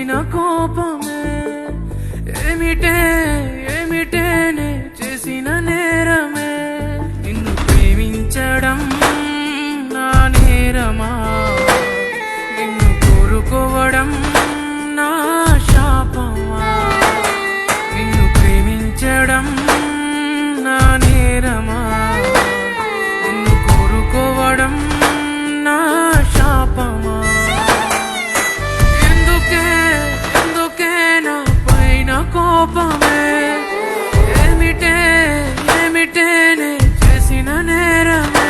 పైన కోపమే ఏమిటే ఏమిటే నే చేసిన నేరమే నిన్ను ప్రేమించడం నా నేరమా నిన్ను కోరుకోవడం నా శాపమా నిన్ను ప్రేమించడం నా నేరమా నిన్ను కోరుకోవడం నా శాపమా ఎందుకే ఎందుకే నా పైన కోపమే ఏమిటే ఏమిటే నే చేసిన నేరమే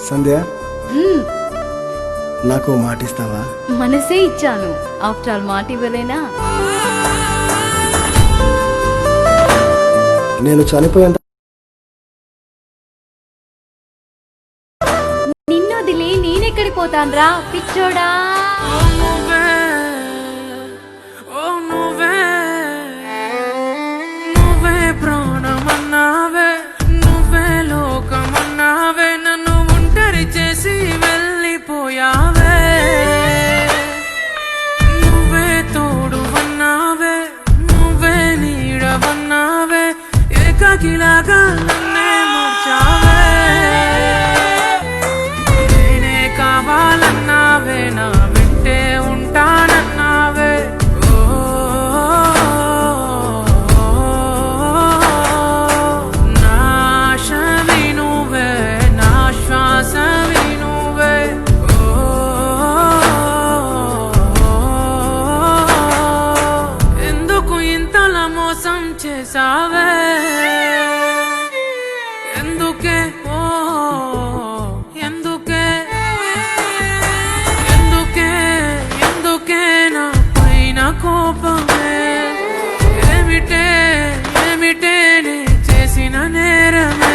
సంధ్య నాకు మాట ఇస్తావా? మనసే ఇచ్చాను. ఆఫ్టర్ ఆల్ మాట ఇవ్వలేనా? నేను చనిపోయేంత నిన్ను వదిలి నేనెక్కడికి పోతాన్రా పిచ్చోడా? నువ్వే ప్రాణమన్నావే నువ్వే లోకమన్నావే నన్ను ఒంటరి చేసి వెళ్ళిపోయావే నువ్వే తోడువన్నావే నువ్వే నీడవన్నావే ఏకాకిలాగా నన్నే మార్చావే నేనే కావాలన్నావే నా వెంటే ఉంటానన్నావే మోసం చేసావే ఎందుకే ఓ ఎందుకే ఎందుకే ఎందుకే నా పైన కోపమే ఏమిటే ఏమిటే నే చేసిన నేరమే